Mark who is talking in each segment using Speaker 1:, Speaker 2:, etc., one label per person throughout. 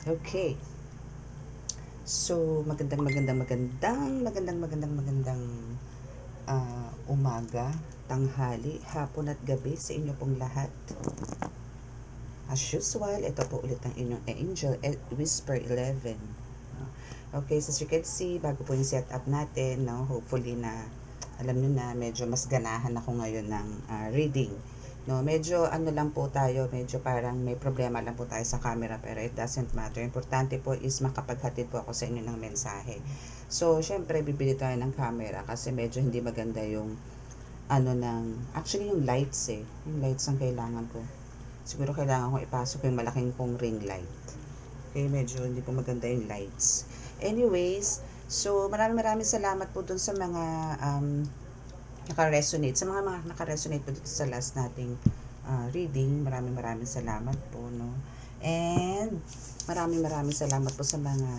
Speaker 1: Okay. So, magandang umaga, tanghali, hapon at gabi sa inyo pong lahat. As usual, ito po ulit ang inyong Angel Whisper 11. Okay, so as you can see, bago po yung setup natin, no, hopefully na alam nyo na medyo mas ganahan ako ngayon ng reading. No, medyo ano lang po tayo, medyo parang may problema lang po tayo sa camera pero it doesn't matter. Importante po is makapaghatid po ako sa inyo ng mensahe. So, syempre bibili tayo ng camera kasi medyo hindi maganda yung actually yung lights yung lights ang kailangan ko. Siguro kailangan ko ipasok yung malaking pong ring light. Okay, medyo hindi po maganda yung lights. Anyways, so maraming salamat po dun sa mga naka-resonate. Sa mga naka-resonate po dito sa last nating reading. Maraming salamat po, no? And maraming salamat po sa mga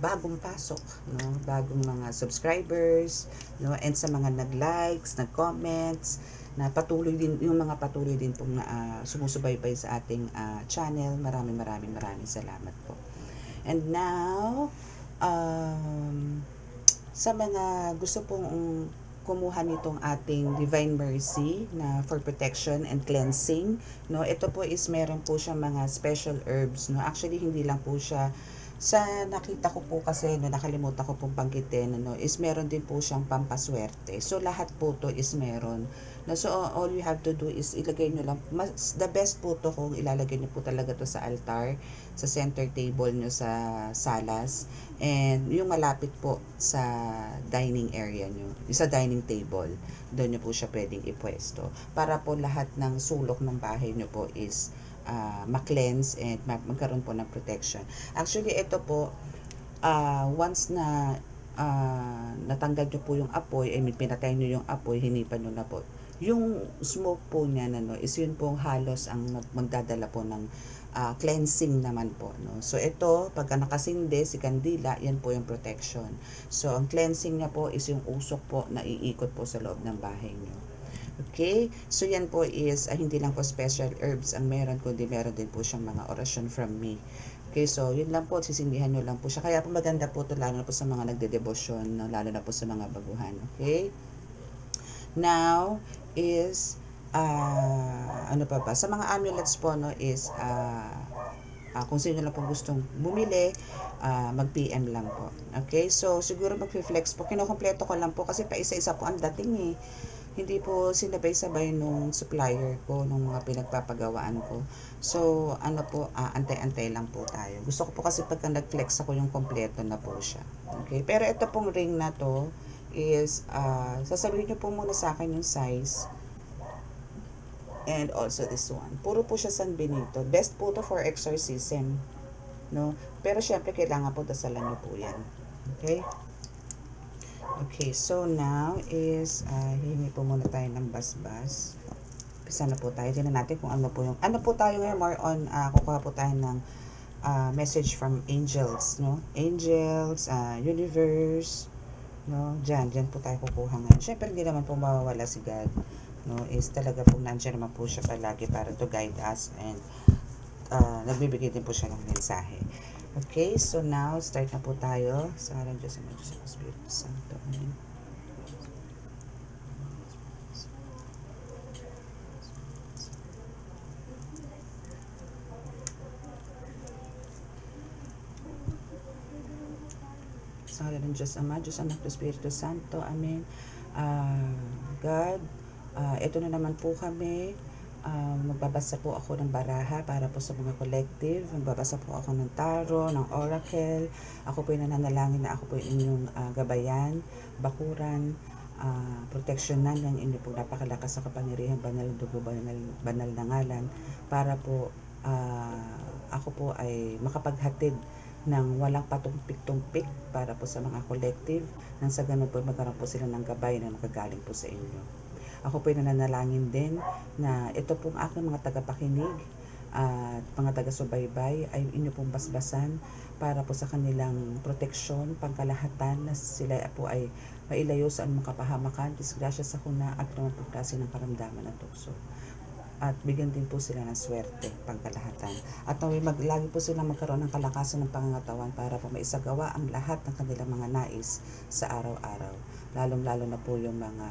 Speaker 1: bagong pasok, no? Bagong mga subscribers, no? And sa mga nag-likes, nag-comments, na patuloy din yung mga patuloy din pong sumusubaybay sa ating channel. Maraming salamat po. And now, sa mga gusto pong kumuha nitong ating Divine Mercy na for protection and cleansing, no, ito po is meron po siyang mga special herbs, no. Actually hindi lang po siya sa nakita ko po kasi no, nakalimutan ko pong banggitin, no, is meron din po siyang pampaswerte. So lahat po to is meron. No, so all you have to do is ilagay nyo lang, the best po to kung ilalagay nyo po talaga to sa altar, sa center table nyo sa salas, and yung malapit po sa dining area nyo, sa dining table, doon nyo po siya pwedeng ipwesto. Para po lahat ng sulok ng bahay nyo po is ma-cleanse and magkaroon po ng protection. Actually, ito po, once na natanggal nyo po yung apoy, pinatay nyo yung apoy, hinipan nyo na po. Yung smoke po niya no, is yun pong halos ang magdadala po ng cleansing naman po. No? So, ito, pagka nakasindi si kandila, yan po yung protection. So, ang cleansing niya po is yung usok po na iikot po sa loob ng bahay nyo. Okay? So, yan po is, hindi lang po special herbs ang meron, kundi meron din po siyang mga orasyon from me. Okay, so yun lang po, sisindihan nyo lang po siya. Kaya po maganda po ito, lalo na po sa mga nagde-devotion, lalo na po sa mga baguhan. Okay? Now, is, ano pa ba? Sa mga amulets po, no, is, kung sino lang po gustong bumili, mag-PM lang po. Okay? So, siguro mag-flex po. Kinukompleto ko lang po kasi pa isa-isa po ang dating Hindi po sinabay-sabay nung supplier ko, nung mga pinagpapagawaan ko. So, ano po, antay-antay lang po tayo. Gusto ko po kasi pagka nag-flex ako yung kompleto na po siya. Okay? Pero ito pong ring na to is, sasabihin nyo po muna sa akin yung size. And also this one. Puro po siya San Benito. Best po to for exorcism. No? Pero syempre, kailangan po dasalan nyo po yan. Okay? Okay, so now is, hihingi po muna tayo ng basbas. Pisa na po tayo. Tingnan natin kung ano po yung, ano po tayo ngayon, more on, kukuha po tayo ng message from angels, no? Angels, universe, no? Diyan po tayo kukuha ngayon. Syempre, hindi naman po mawawala si God, no? Is talaga po nandiyan naman po siya palagi para to guide us and nagbibigay din po siya ng mensahe. Okay, so now, start na po tayo. Sa ngalan Diyos and Diyos ng Espiritu Santo. Amen. Sa ngalan ng Diyos Ama, Diyos Anak, Espiritu Santo. Amen. God, ito na naman po kami. Magbabasa po ako ng baraha para po sa mga collective. Magbabasa po ako ng tarot, ng oracle. Ako po yung nananalangin na ako po yung inyong gabayan, bakuran, proteksyonan ng inyong po napakalakas sa kapangyarihan, banal dugo, banal na ngalan, para po ako po ay makapaghatid ng walang patumpik-tumpik para po sa mga collective, nang sa ganun po magkaroon po sila ng gabay na nakagaling po sa inyo. Ako po ay nananalangin din na ito pong aking mga tagapakinig at mga taga-subaybay ay inyo pong basbasan para po sa kanilang proteksyon, pangkalahatan, na sila po ay mailayo sa anumang kapahamakan, disgrasya sa kuna at naman po klase ng karamdaman at tukso. At bigyan din po sila ng swerte, pangkalahatan. at naway lagi po silang magkaroon ng kalakasan ng pangangatawan para po maisagawa ang lahat ng kanilang mga nais sa araw-araw. Lalong-lalo na po yung mga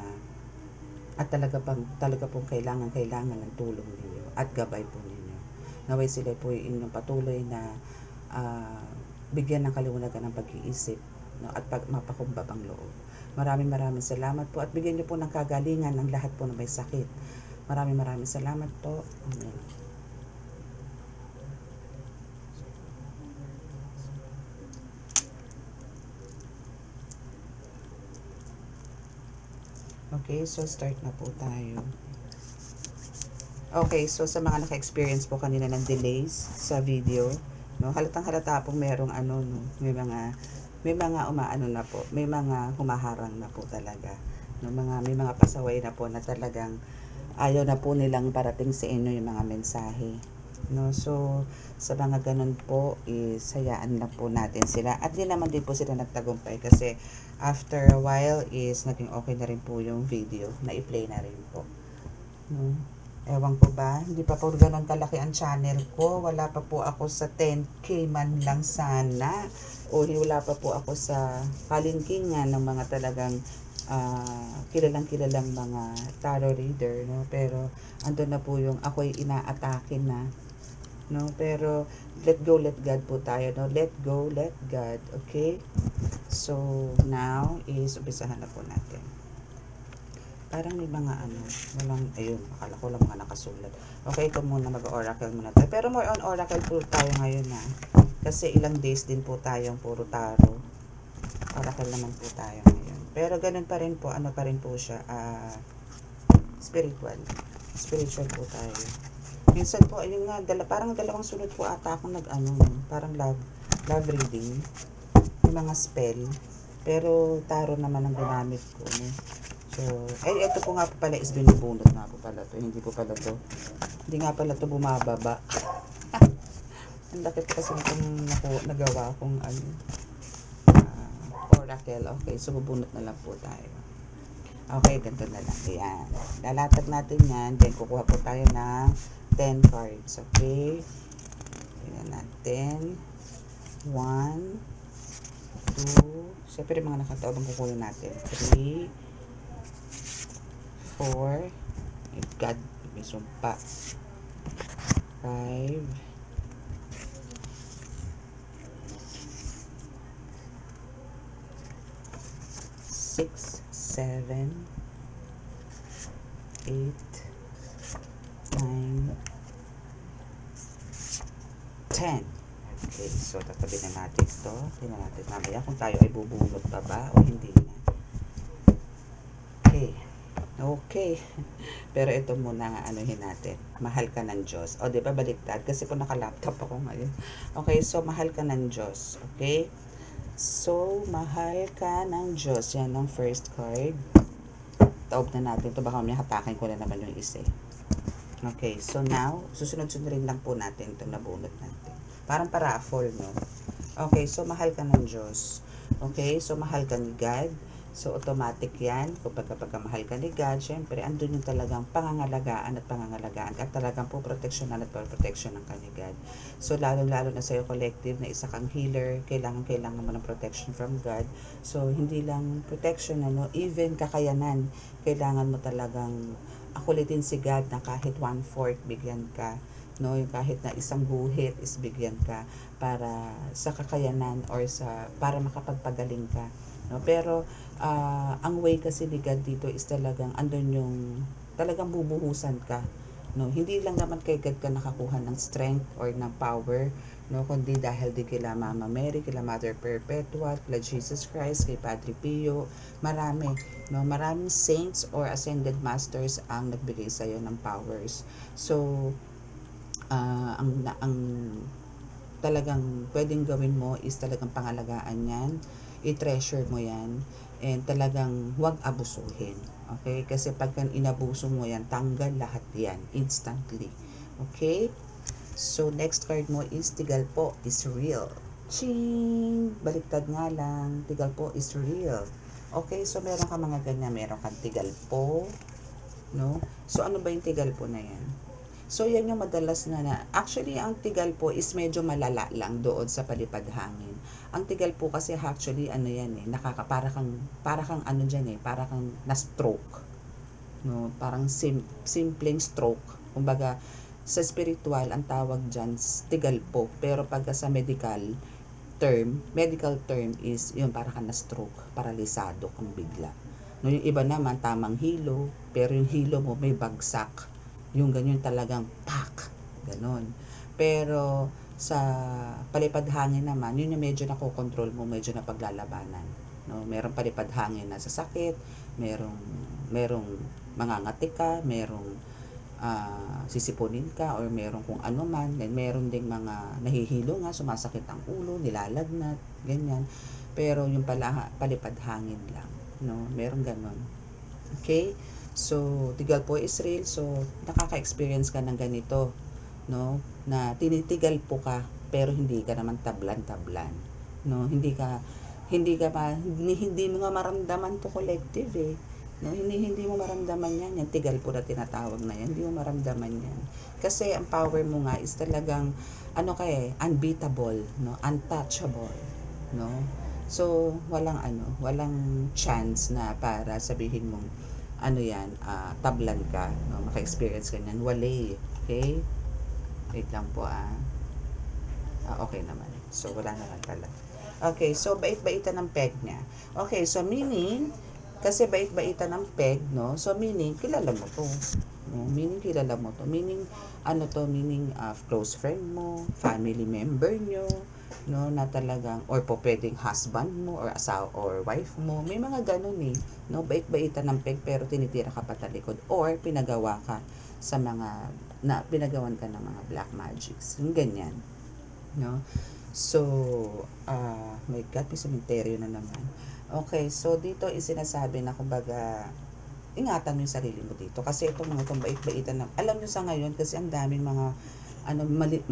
Speaker 1: at talaga pong kailangan ng tulong ninyo at gabay po ninyo. Naway sila po yung inyong patuloy na bigyan ng kaliwanagan ng pag-iisip, no, at mapakumbabang loob. Maraming salamat po at bigyan niyo po ng kagalingan ng lahat po na may sakit. Maraming salamat po. Amen. Okay, so start na po tayo. Okay, so sa mga naka-experience po kanina ng delays sa video, no, halatang halata po merong no, may mga umaano na po, may mga humaharang na po talaga, no, may mga pasaway na po na talagang ayaw na po nilang parating sa inyo yung mga mensahe, no. So sa mga ganun po is hayaan na po natin sila at di naman din po sila nagtagumpay kasi after a while is naging okay na rin po yung video na i-play na rin po, no. Ewan ko ba, hindi pa po ganun kalaki ang channel ko. Wala pa po ako sa 10k man lang sana. O wala pa po ako sa kalingkingan ng mga talagang kilalang mga tarot reader, no. Pero andun na po yung ako'y inaatake na, no. Pero let go, let God po tayo, no. Let go, let God. Okay? So now is umpisahan na po natin. Parang may mga walang, ayun, akala ko lang mga nakasulat. Okay, ito muna, mag-oracle muna tayo. Pero more on oracle po tayo ngayon na. Kasi ilang days din po tayong puro tarot. Oracle naman po tayo ngayon. Pero ganun pa rin po, pa rin po siya, spiritual. Spiritual po tayo. Minsan po, ayun nga, parang dalawang sunod po ata akong parang love reading. Yung mga spell. Pero tarot naman ang ginamit ko, no? So, ito po nga po pala is binubunot nga po pala to. Hindi po pala to. Hindi nga pala to bumababa. Ang dakit kasi itong nagawa kong oracle. Okay, so bubunot na lang po tayo. Okay, ganito na lang. Ayan. Lalatag natin yan. Then, kukuha po tayo ng 10 cards. Okay? Tingnan natin. 1, 2, siyempre mga nakataobang kukunin natin. 3, 4, my God, may sumpa. 5, 6, 7, 8, 9, 10. Okay, so tatabi na natin ito. Tingnan natin mamaya kung tayo ay bubunot pa ba o hindi na. Okay. Pero ito muna anuhin natin. Mahal ka ng Diyos. O, di ba baliktad? Kasi po naka-laptop ako ngayon. Okay, so mahal ka ng Diyos. Okay? So, mahal ka ng Diyos. Yan ang first card. Taob na natin ito. Baka may hatakin ko na naman yung isa. Okay, so now, susunod-sunod rin lang po natin itong nabunot natin. Parang paraffol, no? Okay, so mahal ka ng Diyos. Okay, so mahal ka ni God. So, automatic yan. Kapag mahal ka ni God, syempre, andun yung talagang pangangalagaan at talagang po proteksyonan at protection ng ka ni God. So, lalo-lalo na sa'yo collective na isa kang healer, kailangan mo ng protection from God. So, hindi lang protection, even kakayanan, kailangan mo talagang akulitin si God na kahit 1/4 bigyan ka. No, yung kahit na isang guhit is bigyan ka para sa kakayanan or para makapagpagaling ka. No, pero ang way kasi ni God dito is talagang andun yung talagang bubuhusan ka, no. Hindi lang naman kay God ka nakakuha ng strength or ng power, no, kundi dahil di kila Mama Mary, kila Mother Perpetua, kila Jesus Christ, kay Padre Pio, maraming saints or ascended masters ang nagbigay sa iyo ng powers. So ang talagang pwedeng gawin mo is talagang pangalagaan yan, i-treasure mo yan, and talagang huwag abusuhin. Okay? Kasi pagka inabuso mo yan, tanggal lahat yan instantly. Okay? So, next card mo is Tigal po is real. Ching! Baliktad nga lang. Tigal po is real. Okay? So, meron ka mga ganyan. Meron kang tigal po. No? So, ano ba yung tigal po na yan? So, yan yung madalas na actually, ang tigal po is medyo malala lang doon sa palipad hangin. Ang tigal po kasi actually, ano yan eh, para kang ano dyan eh, para kang na-stroke. No? Parang simpleng stroke. Kumbaga, sa spiritual, ang tawag dyan, tigal po. Pero pagka sa medical term is, yun, para kang na-stroke, paralisado kang bigla. No, yung iba naman, tamang hilo, pero yung hilo mo may bagsak. Yung ganyan talagang pak, ganon. Pero sa palipad hangin naman, yun yung medyo nakokontrol mo, medyo na paglalabanan. No, merong palipad hangin na sasakit, merong mangangati ka, merong sisipunin ka, or merong kung ano man, then meron ding mga nahihilo nga, sumasakit ang ulo, nilalagnat, ganyan. Pero yung palipad hangin lang, no, merong ganon. Okay? So, tigal po is real. So, nakaka-experience ka ng ganito, no? Na tinitigal po ka, pero hindi ka naman tablan-tablan. No? Hindi mo nga maramdaman to collective eh. No? Hindi mo maramdaman yan. Yung tigal po na tinatawag na yan. Hindi mo maramdaman yan. Kasi ang power mo nga is talagang, unbeatable, no? Untouchable, no? So, walang chance na para sabihin mong, tablan ka, no? Maka-experience ka niyan. Wala. Okay? Wait lang po okay naman. So, wala naman pala. Okay, so bait-baitan ng peg niya. Okay, so meaning, kasi bait-baitan ng peg, no? So, meaning, kilala mo to. No? Meaning, kilala mo to. Meaning, meaning, close friend mo, family member nyo, no, na talagang, or po pwedeng husband mo, or asawa, or wife mo, may mga ganun eh, no, bait-baitan ng peg, pero tinitira ka pa talikod, or pinagawa ka pinagawan ka ng mga black magics, yung ganyan, no. So, my God, may sementeryo na naman. Okay, so dito is sinasabi na, kumbaga, ingatan mo yung sarili mo dito, kasi itong bait-baitan na, alam nyo sa ngayon, kasi ang daming mga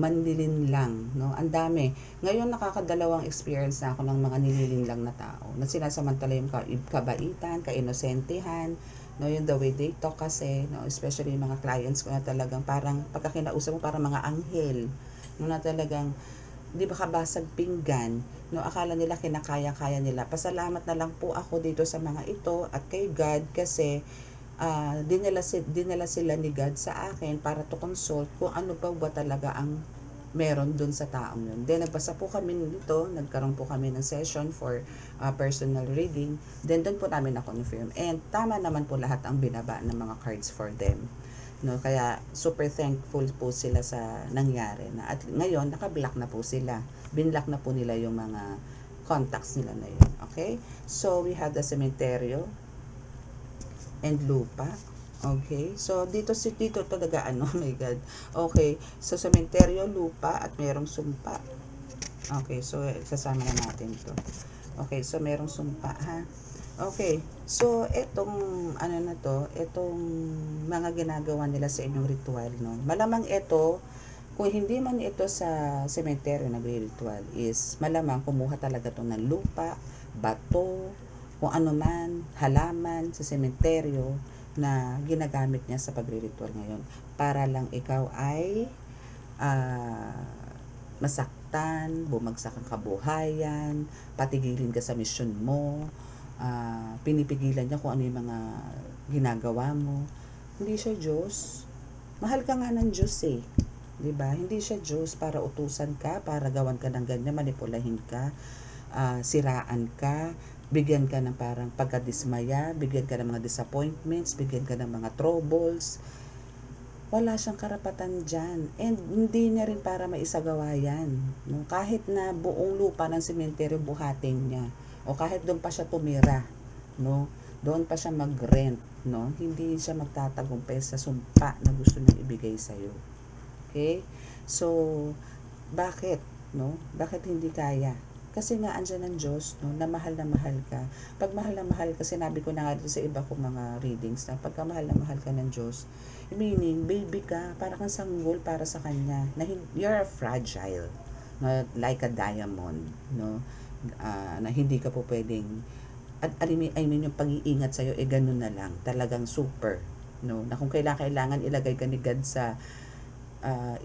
Speaker 1: manlilin lang, no? Ang dami. Ngayon nakakadalawang experience na ako ng mga nililin lang na tao na sinasamantala yung kabaitan, kainosentehan, no? Yung the way they talk kasi, no? Especially yung mga clients ko na talagang parang pagkakinausap mo parang mga anghel, no? Na talagang di ba kabasag pinggan, no? Akala nila kinakaya-kaya nila. Pasalamat na lang po ako dito sa mga ito at kay God kasi dinala sila ni God sa akin para to consult kung ano ba talaga ang meron dun sa taong yun. Then, nagbasa po kami nito, nagkaroon po kami ng session for personal reading. Then, doon po namin na-confirm. And, tama naman po lahat ang binaba ng mga cards for them. No, kaya, super thankful po sila sa nangyari. At ngayon, naka-block na po sila. Binlock na po nila yung mga contacts nila na yun. Okay? So, we have the cementerio and lupa. Okay, so dito talaga oh my God. Okay, so cementerio, lupa, at merong sumpa. Okay, so sasama na natin to. Okay, so merong sumpa ha. Okay, so etong etong mga ginagawa nila sa inyong ritual, no. Malamang ito, kung hindi man ito sa cementerio nagre-ritual, is malamang kumuha talaga to ng lupa, bato, kung ano man, halaman sa sementeryo na ginagamit niya sa pagre-ritual ngayon para lang ikaw ay masaktan, bumagsak ang kabuhayan, patigilin ka sa misyon mo, pinipigilan niya kung ano yung mga ginagawa mo. Hindi siya Diyos. Mahal ka nga ng Diyos eh. Diba? Hindi siya Diyos para utusan ka, para gawan ka ng ganyan, manipulahin ka, siraan ka, bigyan ka ng parang pagkadismaya, bigyan ka ng mga disappointments, bigyan ka ng mga troubles. Wala siyang karapatan dyan. And hindi niya rin para maisagawa yan. No? Kahit na buong lupa ng sementeryo buhatin niya, o kahit doon pa siya tumira, no? Doon pa siya mag-rent, no? Hindi siya magtatagumpay sa sumpa na gusto niyang ibigay sa'yo. Okay? So, bakit? No? Bakit hindi kaya? Kasi nga andyan ang Diyos, no, na mahal ka. Pag mahal na mahal ka, sinabi ko na nga sa iba kong mga readings na pagka mahal na mahal ka ng Diyos, meaning baby ka, para kang sanggol para sa Kanya. Na you're fragile, no, like a diamond, no, na hindi ka po pwedeng, I mean yung pag-iingat sa'yo, ganun na lang, talagang super, no, na kung kailangan ilagay ka ni God sa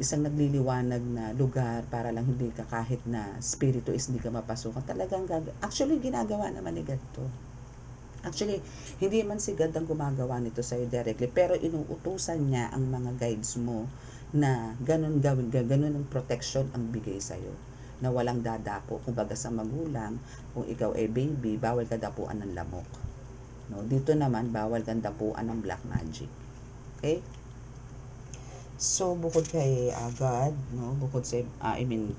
Speaker 1: isang nagliliwanag na lugar para lang hindi ka kahit na spirito is hindi ka mapasukan. Talagang actually ginagawa naman ni God to. Actually, hindi man si God ang gumagawa nito sa'yo directly, pero inuutusan niya ang mga guides mo na ganun gawin, ganun ang protection ang bigay sa'yo. Na walang dadapo. Kung baga sa magulang, kung ikaw ay baby, bawal ka dapuan ng lamok. No? Dito naman, bawal kang dapuan ng black magic. Okay? So, bukod kay God, no? Bukod sa,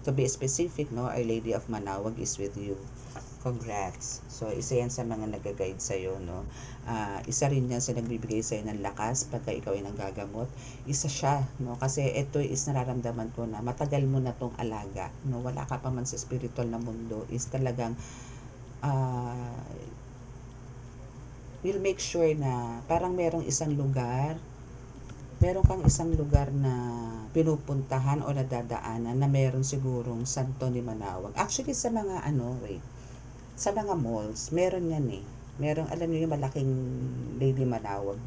Speaker 1: to be specific, no? Our Lady of Manawag is with you. Congrats. So, isa yan sa mga nag-guide sa'yo, no? Isa rin yan sa nagbibigay sa'yo ng lakas pagka ikaw ay nanggagamot. Isa siya, no? Kasi ito is nararamdaman ko na matagal mo na tong alaga, no? Wala ka pa man sa spiritual na mundo, is talagang we'll make sure na parang meron kang isang lugar na pinupuntahan o nadadaanan na meron sigurong Santo ni Manawag. Actually, sa mga sa mga malls, meron yan eh. Meron, alam niyo yung malaking Lady Manawag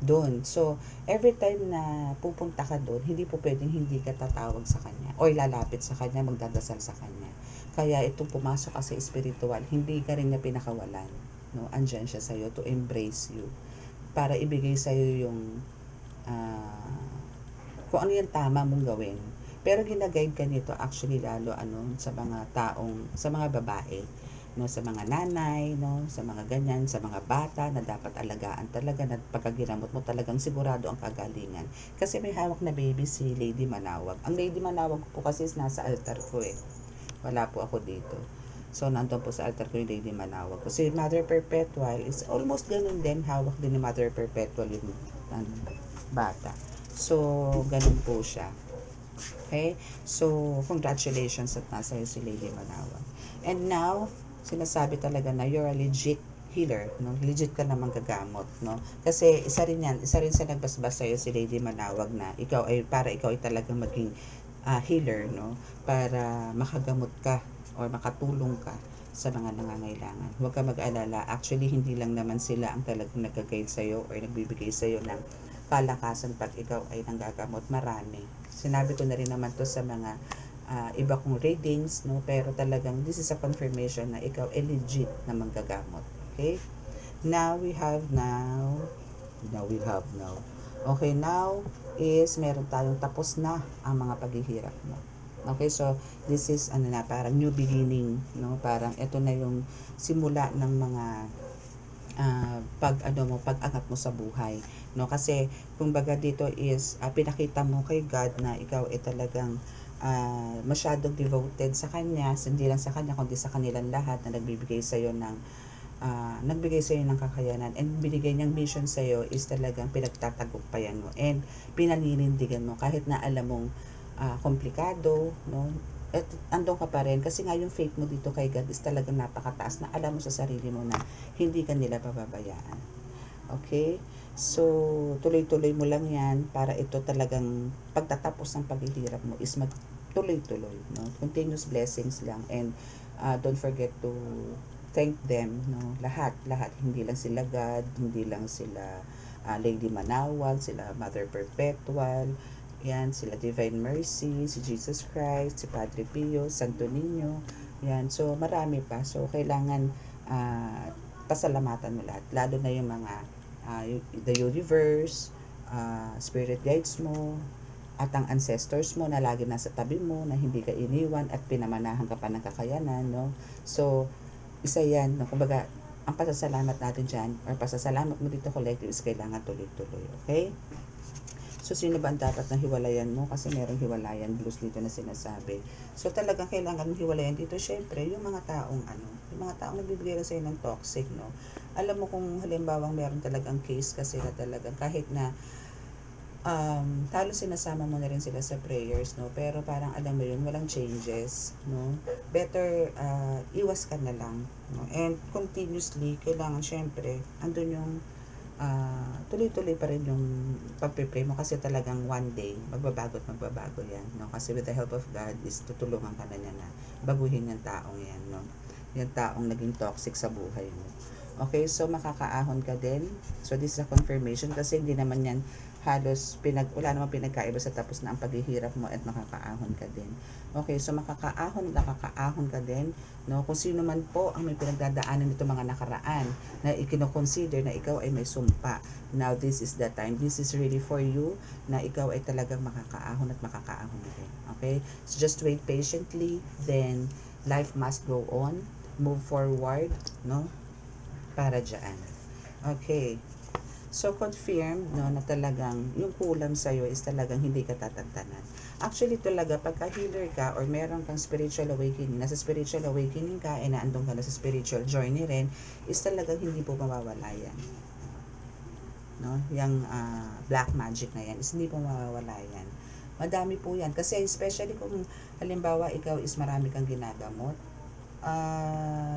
Speaker 1: doon. So, every time na pupunta ka doon, hindi po pwedeng hindi ka tatawag sa kanya o lalapit sa kanya, magdadasal sa kanya. Kaya itong pumasok ka sa spiritual, hindi ka rin niya pinakawalan. No? Andyan siya sa'yo to embrace you. Para ibigay sa'yo yung kung ano yung tama mong gawin. Pero ginaguide ka nito actually lalo sa mga sa mga babae, no, sa mga nanay, no, sa mga ganyan, sa mga bata na dapat alagaan talaga, na pagkaginamot mo talagang sigurado ang kagalingan. Kasi may hawak na baby si Lady Manawag. Ang Lady Manawag po kasi is nasa altar ko eh. Wala po ako dito. So, nandun po sa altar ko yung Lady Manawag. Kasi Mother Perpetual is almost ganun din. Hawak din ni Mother Perpetual yung bata. So, ganun po siya. Okay? So, congratulations at nasa iyo si Lady Manawag. And now, sinasabi talaga na you're a legit healer, no? Legit ka namang gagamot, no? Kasi isa rin sa nagbasbas sa'yo si Lady Manawag na ikaw ay talagang maging healer, no? Para makagamot ka or makatulong ka sa mga nangangailangan. Huwag ka mag-alala. Actually, hindi lang naman sila ang talagang nag-guide sa'yo or nagbibigay sa'yo ng palakasan pag ikaw ay nanggagamot. Marami. Sinabi ko na rin naman to sa mga iba kong readings, no? Pero talagang this is a confirmation na ikaw ay legit na manggagamot. Okay? Okay, now is meron tayong tapos na ang mga paghihirap mo. Okay, so this is parang new beginning, no? Parang ito na yung simula ng mga pag-angat mo sa buhay, no? Kasi kumbaga dito is pinakita mo kay God na ikaw ay talagang masyadong devoted sa Kanya, hindi lang sa Kanya kundi sa kanilang lahat, na nagbigay sa iyo ng kakayanan, and binigay niyang mission sa iyo is talagang pinagtatagumpayan mo and pinaninindigan mo kahit na alam mong komplikado, no? At andun ka pa rin kasi nga yung faith mo dito kay God is talagang napakataas, na alam mo sa sarili mo na hindi ka nila pababayaan. Okay? So, tuloy-tuloy mo lang yan para ito talagang pagtatapos ng paghihirap mo is magtuloy-tuloy, no? Continuous blessings lang, and don't forget to thank them, no? Lahat, hindi lang sila God, hindi lang sila Lady Manawag, sila Mother Perpetual, yan, sila Divine Mercy, si Jesus Christ, si Padre Pio, Santo Niño, yan. So, marami pa. So, kailangan pasalamatan mo lahat. Lalo na yung mga the universe, spirit guides mo, at ang ancestors mo na lagi nasa tabi mo, na hindi ka iniwan at pinamanahan ka pa ng kakayanan, no? So, isa yan, no? Kumbaga, ang pasasalamat natin dyan, or pasasalamat mo dito collective, is kailangan tuloy-tuloy, okay? So, sino ba ang dapat na hiwalayan mo? Kasi merong hiwalayan blues dito na sinasabi. So, talagang kailangan ng hiwalayan dito. Syempre, yung mga taong nagbibigay rin sa'yo ng toxic, no? Alam mo kung halimbawa meron talagang case kasi na talagang kahit na halos sinasama mo na rin sila sa prayers, no? Pero parang alam mo yun, walang changes, no? Better iwas ka na lang, no? And continuously, kailangan syempre, andun yung tuloy-tuloy pa rin yung pagpipray mo, kasi talagang one day magbabago yan, no? Kasi with the help of God is tutulungan ka na niya na baguhin yung taong yan, no? Yung taong naging toxic sa buhay mo. Okay, so makakaahon ka din. So this is a confirmation kasi hindi naman yan halos wala namang pinagkaiba sa tapos na ang paghihirap mo at makakaahon ka din. Okay, so nakakaahon ka din, no? Kung sino man po ang may pinagdadaanan nito mga nakaraan na ikino-consider na ikaw ay may sumpa. Now, this is the time. This is really for you na ikaw ay talagang makakaahon at makakaahon din. Okay? So, just wait patiently. Then, life must go on. Move forward, no? Para dyan. Okay. So, confirmed, no, na talagang yung kulam sa'yo is talagang hindi ka tatantanan. Actually, talaga, pagka healer ka or meron kang spiritual awakening, nasa spiritual awakening ka, e naandun ka na sa spiritual journey rin, is talagang hindi po mawawala yan. No? Yung black magic na yan, is hindi po mawawala yan. Madami po yan. Kasi especially kung halimbawa ikaw is marami kang ginagamot,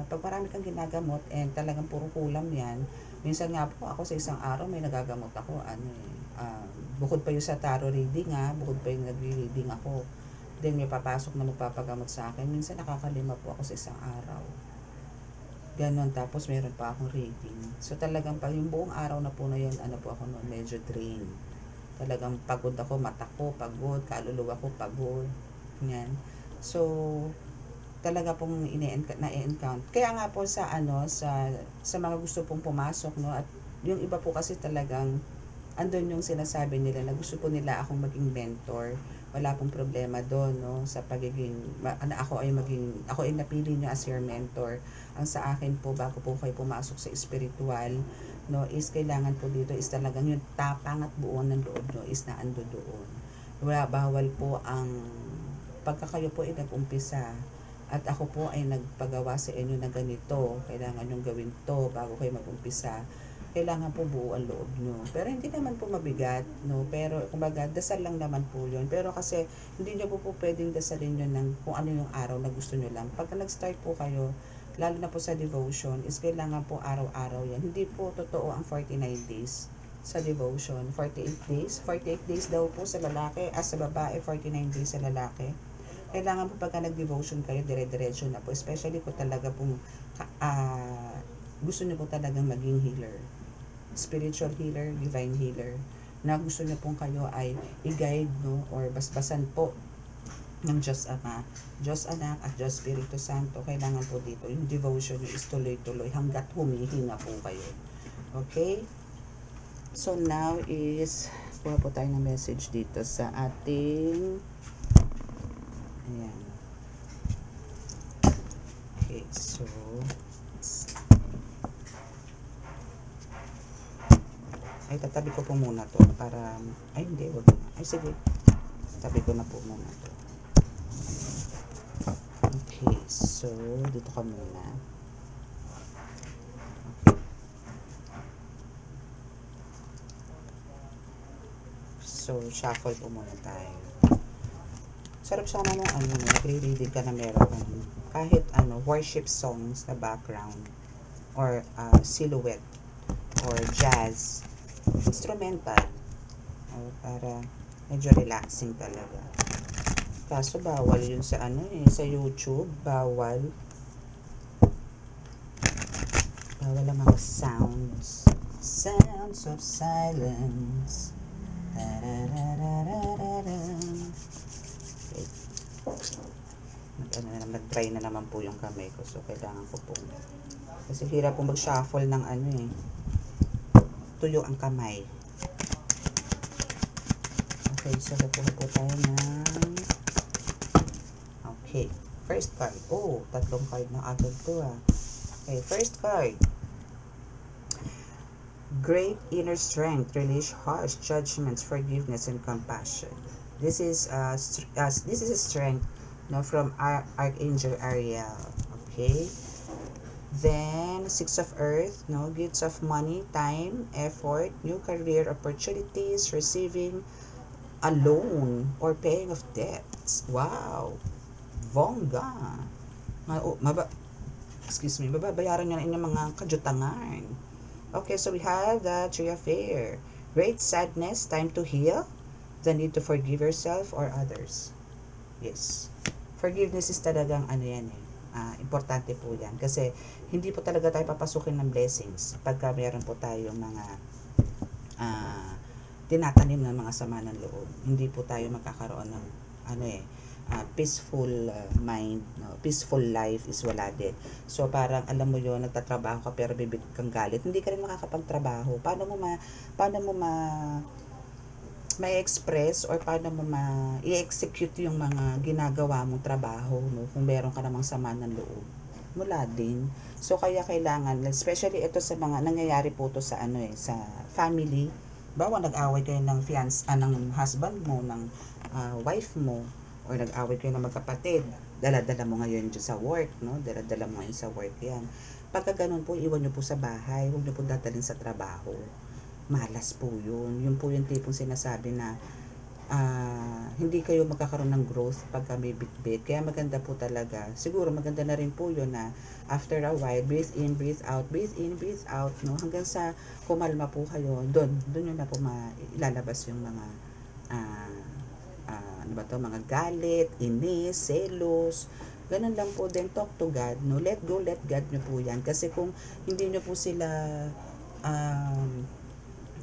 Speaker 1: pag marami kang ginagamot and talagang puro kulam yan, minsan nga po ako sa isang araw may nagagamot ako, bukod pa yung sa tarot reading bukod pa yung nagre-reading ako, then may papasok na magpapagamot sa akin, minsan nakakalima po ako sa isang araw, ganon, tapos meron pa akong reading. So talagang pag yung buong araw na po na yun, po ako noon, medyo drain, talagang pagod ako, mata ko pagod, kaluluwa ko pagod, yan. So talaga pong na-encounter. Kaya nga po sa mga gusto pong pumasok, no, at yung iba po kasi talagang andun yung sinasabi nila na gusto po nila akong maging mentor. Wala pong problema doon, no, sa pagiging ako ay napili niyo as your mentor. Ang sa akin po, bago po kayo pumasok sa spiritual, no, is kailangan po dito is talagang yung tapang at buo ng loob nyo is naando doon. Bawal po ang pagka kayo po ay nag-umpisa at ako po ay nagpagawa sa inyo na ganito, kailangan yung gawin to bago kayo mag-umpisa, kailangan po buo ang loob nyo. Pero hindi naman po mabigat, no? Pero kumbaga, dasal lang naman po yun. Pero kasi hindi nyo po pwedeng dasalin yun ng kung ano yung araw na gusto nyo lang. Pagka nag-start po kayo, lalo na po sa devotion, is kailangan po araw-araw yan. Hindi po totoo ang 49 days sa devotion. 48 days. 48 days daw po sa lalaki, sa babae, 49 days sa lalaki. Kailangan po pagka nag-devotion kayo, dire-diretso na po. Especially po talaga pong gusto niyo po talagang maging healer. Spiritual healer, divine healer. Na gusto niyo pong kayo ay i-guide, no, or basbasan po ng Diyos Ama, Diyos Anak at Diyos Espiritu Santo. Kailangan po dito, yung devotion niyo is tuloy-tuloy hanggat humihinga po kayo. Okay? So now is, kuha po tayo ng message dito sa ating ayan. Okay, so ay tatabi ko po muna to para hindi, wag na. Ay sige, tatabi ko na po muna to. Okay, so dito ka muna. Okay. So shuffle po muna tayo. Sarap sana nung nagre-reading ka na meron kahit worship songs na background or silhouette or jazz instrumental para medyo relaxing talaga. Kaso bawal yun sa sa YouTube, bawal ang mga sounds of silence. Nag-try na naman po yung kamay ko, so kailangan ko po kasi hirap po mag-shuffle ng tuyo ang kamay. Okay, so napuha po tayo ng okay, first card. Oh, tatlong card na agad to Okay, first card. Great inner strength, release harsh judgments, forgiveness, and compassion. This is a strength, no, from Archangel Ariel. Okay. Then Six of Earth, no, gifts of money, time, effort, new career opportunities, receiving a loan or paying of debts. Wow, bongga. Mababayaran nyo na inyong mga kajutangan. Okay, so we have the Tree of Fire. Great sadness, time to heal. The need to forgive yourself or others. Yes. Forgiveness is talagang importante po yan. Kasi hindi po talaga tayo papasukin ng blessings pagka meron po tayong mga tinatanim ng mga sama ng loob. Hindi po tayo magkakaroon ng peaceful mind, no? Peaceful life is wala din. So parang alam mo yon, nagtatrabaho ka pero bibig kang galit, hindi ka rin makakapagtrabaho. Paano mo may express or paano mo i-execute yung mga ginagawa mong trabaho, no? Kung meron ka namang sama ng loob, wala din. So kaya kailangan, especially ito sa mga nangyayari po to sa sa family. Bawa nag-away kayo ng ng husband mo, ng wife mo, or nag-away kayo ng magkapatid, dala-dala mo ngayon dyan sa work, no? Dala-dala mo ngayon sa work yan. Pagka ganun po, iwan nyo po sa bahay, huwag nyo po dadalhin sa trabaho. Malas po yun. Yun po yung tipong sinasabi na hindi kayo magkakaroon ng growth pagka may bitbit. Kaya maganda po talaga. Siguro maganda na rin po yun na after a while, breathe in, breathe out, breathe in, breathe out, no? Hanggang sa kumalma po kayo, doon yun na po ilalabas yung mga mga galit, inis, selos. Ganun lang po din, talk to God, no? Let go, let God nyo po yan. Kasi kung hindi nyo po sila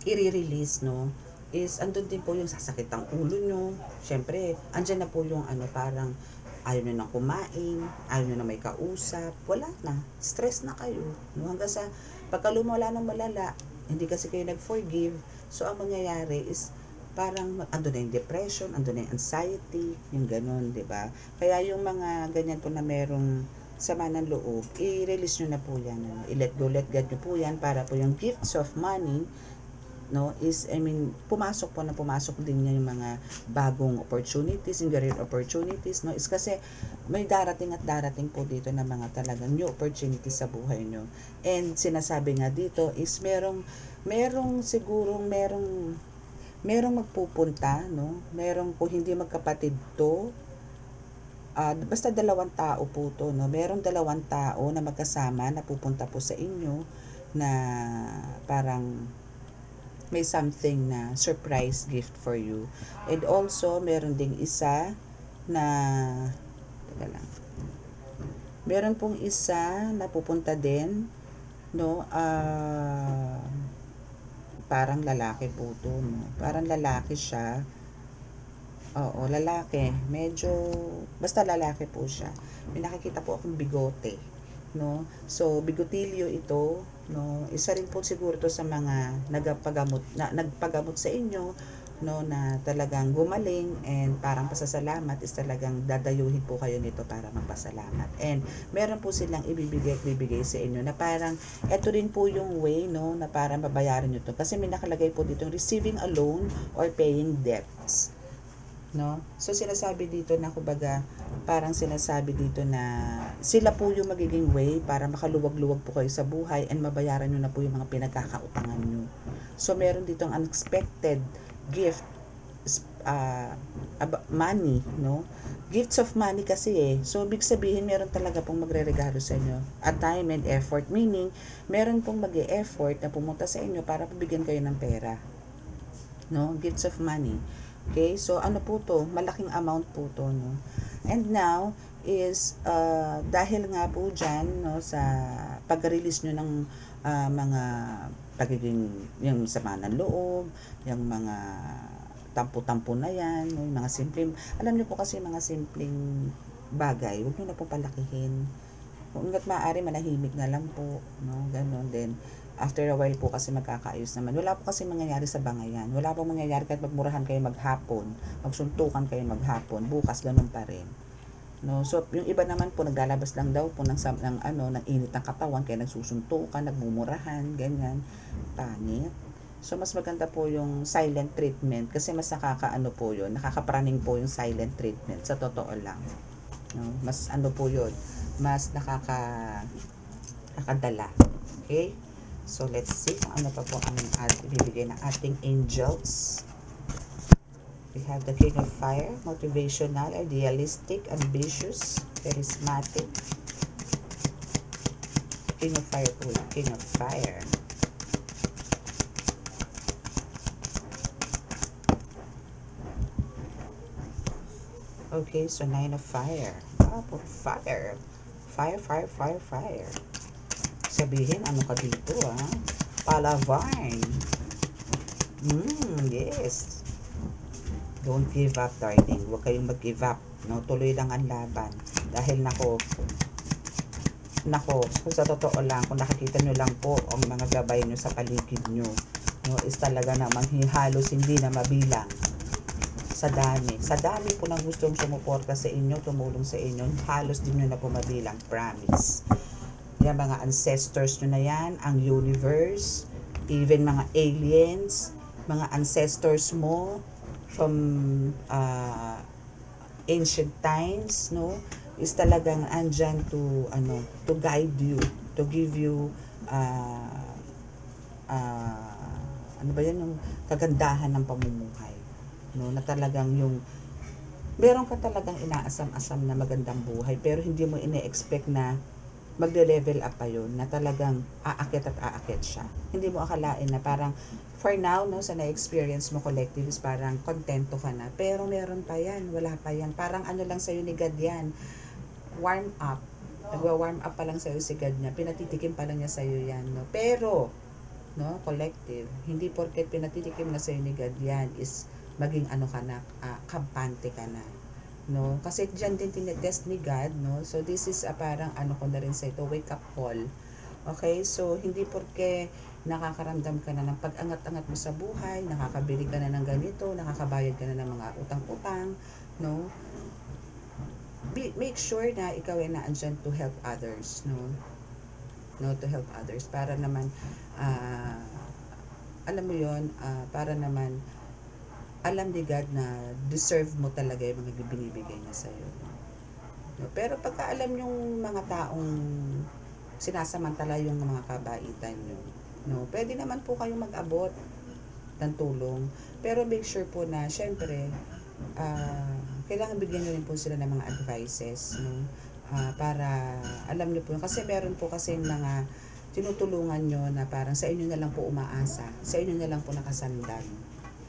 Speaker 1: i-release, no, is andun din po yung sasakit ang ulo nyo. Syempre, andyan na po yung parang ayaw nyo na kumain, ayaw nyo na may kausap, wala na, stress na kayo, no? Hanggang sa pagka lumala ng malala, hindi kasi kayo nag-forgive, so ang mangyayari is parang andun na yung depression, andun na yung anxiety, yung ganun, di ba? Kaya yung mga ganyan po na merong sama ng loob, i-release nyo na po yan, no? I-let go, let God nyo po yan, para po yung gifts of money, no, is, pumasok din yung mga bagong opportunities, yung career opportunities, no, is kasi may darating po dito na mga talagang new opportunities sa buhay nyo. And sinasabi nga dito is merong magpupunta, no? Merong, kung hindi magkapatid to, basta dalawang tao po to, no? Merong dalawang tao na magkasama na pupunta po sa inyo na parang may something na surprise gift for you. And also, meron ding isa na meron pong isa na pupunta din, no? Parang lalaki po to, no? Parang lalaki siya. Oo, lalaki. Medyo, basta lalaki po siya. May nakikita po akong bigote, no? So, bigotilyo ito, no? Isa rin po siguro to sa mga nagpagamot sa inyo, no, na talagang gumaling, and parang pasasalamat is talagang dadayuhin po kayo nito para magpasalamat. And meron po silang ibibigay sa inyo na parang eto din po yung way, no, na para mabayaran nyo to. Kasi may nakalagay po dito receiving a loan or paying debts, no? So sinasabi dito na kumbaga parang sinasabi dito na sila po yung magiging way para makaluwag-luwag po kayo sa buhay and mabayaran nyo na po yung mga pinagkakautangan nyo. So meron dito ang unexpected gift, money, no? Gifts of money kasi so big sabihin meron talaga pong magre-regalo sa inyo at time and effort, meaning meron pong mag-e-effort na pumunta sa inyo para pabigyan kayo ng pera, no? Gifts of money. Okay, so ano po to, malaking amount po to, no? And now is dahil nga po dyan, no, sa pag-release nyo ng mga pagiging yung sama ng loob, yung mga tampo-tampo na yan, yung mga simpleng, alam niyo po kasi mga simpleng bagay, huwag niyo na po palakihin. Kung maaari, manahimik na lang po, no, ganun din. After a while po kasi magkakaayos naman. Wala po kasi mangyayari sa bangayan. Wala po mangyayari kahit magmurahan kayo maghapon, magsuntukan kayo maghapon, bukas ganun pa rin. No, so yung iba naman po naglalabas lang daw po ng init ng katawan, kaya nagsusuntukan, nagmumurahan, ganyan, pangit. So mas maganda po yung silent treatment kasi mas nakakaano po yun, nakakapraning po yung silent treatment sa totoo lang. No, mas po yun, mas nakakadala. Okay? So let's see kung ano pa po ang ibibigay ng ating angels. We have the King of Fire, motivational, idealistic, ambitious, charismatic. King of Fire po, King of Fire. Okay, so 9 of Fire. Po, fire. Fire, fire, fire, fire. Sabihin, ano ka dito, Palavine. Yes. Don't give up, darling. Huwag kayong mag-give up. No? Tuloy lang ang laban. Dahil nako, sa totoo lang, kung nakikita nyo lang po ang mga gabay nyo sa paligid nyo, no, is talaga namang halos hindi na mabilang. Sa dami po ng gustong sumuporta sa inyo, tumulong sa inyo, halos din nyo na po mabilang, promise. Yan, mga ancestors nyo na yan, ang universe, even mga aliens, mga ancestors mo from ancient times, no, is talagang andyan to to guide you, to give you ano ba yan, yung kagandahan ng pamumuhay, no, na talagang yung meron ka talagang inaasam-asam na magandang buhay, pero hindi mo ine-expect na magde-level up pa yun, na talagang aakit at aakit siya. Hindi mo akalain na parang for now, no, sa na-experience mo collective is parang kontento ka na, pero meron pa yan, wala pa yan, parang ano lang sa'yo ni God yan, warm up, nagwa-warm up pa lang sa'yo si God niya, pinatitikim pa lang niya sa'yo yan, no? Pero, no, collective, hindi porket pinatitikim na sa'yo ni God yan is maging ano ka na, kampante ka na, no? Kasi dyan din tinetest ni God, no? So this is parang ano ko na rin sa ito, wake up call. Okay, so hindi porke nakakaramdam ka na ng pag-angat-angat mo sa buhay, nakakabili ka na ng ganito, nakakabayad ka na ng mga utang-utang, no? Make sure na ikaw ay naandyan to help others, no, to help others, para naman alam mo yon, para naman alam ni God na deserve mo talaga yung mga binibigay niya sa'yo, no? Pero pagka alam yung mga taong sinasamantala yung mga kabaitan nyo, no, pwede naman po kayong mag-abot ng tulong, pero make sure po na syempre kailangan bigyan nyo rin po sila ng mga advices, no? Para alam nyo po, kasi meron po kasi mga tinutulungan nyo na parang sa inyo na lang po umaasa, sa inyo na lang po nakasandal,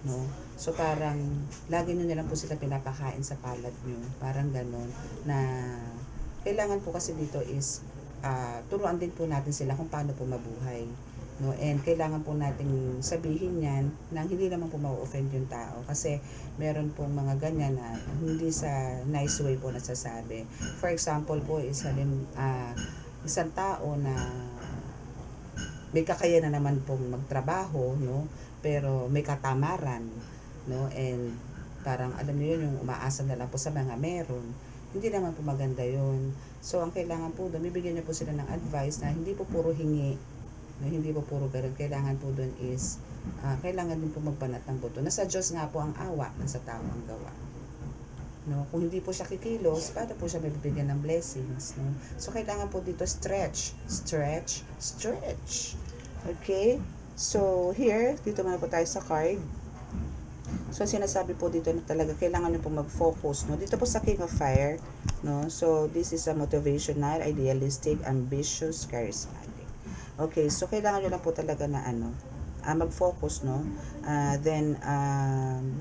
Speaker 1: no? So parang lagi nyo na lang po sila pinapakain sa palad nyo, parang ganon, na kailangan po kasi dito is turuan din po natin sila kung paano po mabuhay, no, and kailangan po nating sabihin yan nang hindi naman po ma-offend yung tao, kasi meron pong mga ganyan na hindi sa nice way po nasasabi. For example po is isang tao na may kakayanan naman pong magtrabaho, no, pero may katamaran, no, and parang alam niyo yun, yung umaasa na lang po sa mga meron, hindi naman po maganda yun. So ang kailangan po doon, bibigyan niyo po sila ng advice na hindi po puro hingi, no, hindi po puro ganun. Kailangan po doon is kailangan din po magbanat ng buto. Nasa Diyos nga po ang awa, nasa tao ang gawa, no? Kung hindi po siya kikilos, paano po siya mabibigyan ng blessings, no? So kailangan po dito stretch. Okay, so here dito muna po tayo sa card. So sinasabi po dito na talaga kailangan nyo po mag-focus, no, dito po sa King of Fire, no. So this is a motivational, idealistic, ambitious, charismatic. Okay, so kailangan nyo lang po talaga na mag-focus, no. Then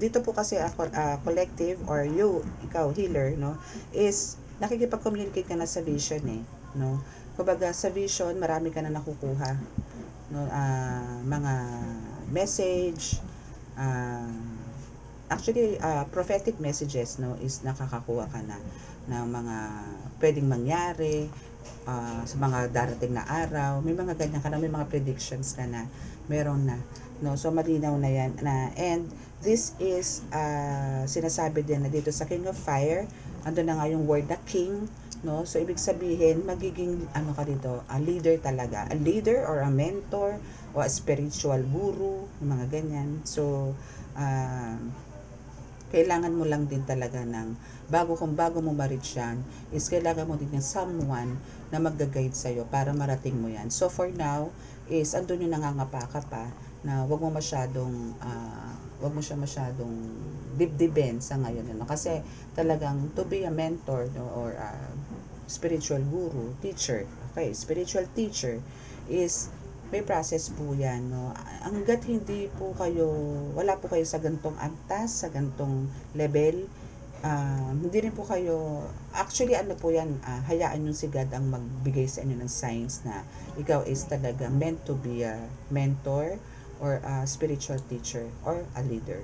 Speaker 1: dito po kasi collective or ikaw healer, no, is nakikipag-communicate ka na sa vision, no. Kumbaga sa vision marami ka na nakukuha, no, mga message, actually prophetic messages, no, is nakakakuha ka na ng mga pwedeng mangyari sa mga darating na araw. May mga ganyan ka na, may mga predictions ka na, meron na, no. So malinaw na yan na, and this is sinasabi din na dito sa King of Fire, ando na nga yung word na king, no. So ibig sabihin magiging ka dito, a leader talaga, a leader or a mentor o a spiritual guru, mga ganyan. So kailangan mo lang din talaga ng bago mo ma-reach yan, is kailangan mo din ng someone na mag-guide sa'yo para marating mo yan. So for now is andun yung nangangapa ka pa na wag mo siya masyadong dibdibin sa ngayon, no? Kasi talagang to be a mentor, no, or a spiritual guru, teacher, okay, spiritual teacher is may process po yan, no. Hanggat hindi po wala po kayo sa gantong antas, sa gantong level, hindi rin po kayo, actually po yan, hayaan yung si God ang magbigay sa inyo ng signs na ikaw is talaga meant to be a mentor or a spiritual teacher or a leader.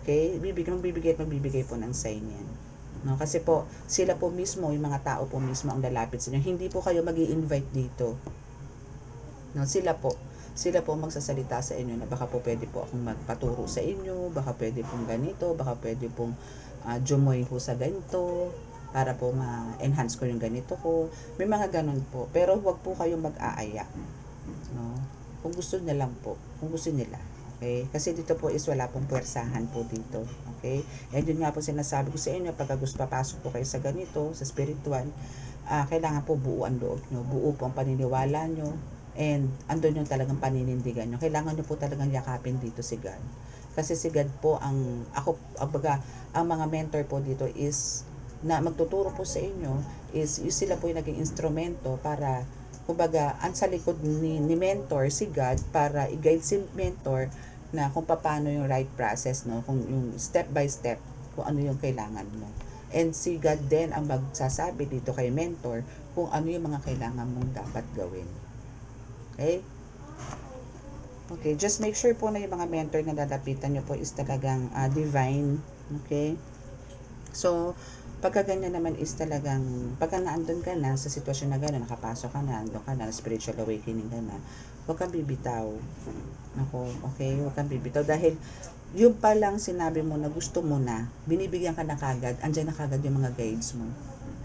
Speaker 1: Okay? Magbibigay po ng sign yan. No? Kasi po, sila po mismo, yung mga tao po mismo ang lalapit sa inyo. Hindi po kayo mag-i-invite dito. No? Sila po magsasalita sa inyo na baka po pwede po akong magpaturo sa inyo, baka pwede pong ganito, baka pwede pong jumoy po sa ganito, para po ma-enhance ko yung ganito ko. May mga ganun po. Pero huwag po kayong mag-aaya. No? Kung gusto nila lang po. Kung gusto nila. Okay? Kasi dito po is wala pong puwersahan po dito. Okay? And yun nga po sinasabi ko sa inyo, pagka gusto papasok po kayo sa ganito, sa spiritual, kailangan po buo ang loob nyo. Buo po ang paniniwala nyo. And andun yung talagang paninindigan nyo. Kailangan nyo po talagang yakapin dito si God. Kasi si God po ang mga mentor po dito is na magtuturo po sa inyo is sila po yung naging instrumento para kumbaga ang sa likod ni mentor si God para i-guide si mentor na kung paano yung right process, no, kung yung step by step kung ano yung kailangan mo. And si God din ang magsasabi dito kay mentor kung ano yung mga kailangan mong dapat gawin. Okay? Okay, just make sure po na yung mga mentor na lalapitan nyo po is talagang divine. Okay? So, pagka ganyan naman is talagang, pagka naandun ka na sa sitwasyon na gano'n, nakapasok ka na, andun ka na, spiritual awakening ka na, huwag kang bibitaw. Ako, okay? Huwag kang bibitaw. Dahil, yung palang sinabi mo na gusto mo na, binibigyan ka na kagad, andyan na kagad yung mga guides mo.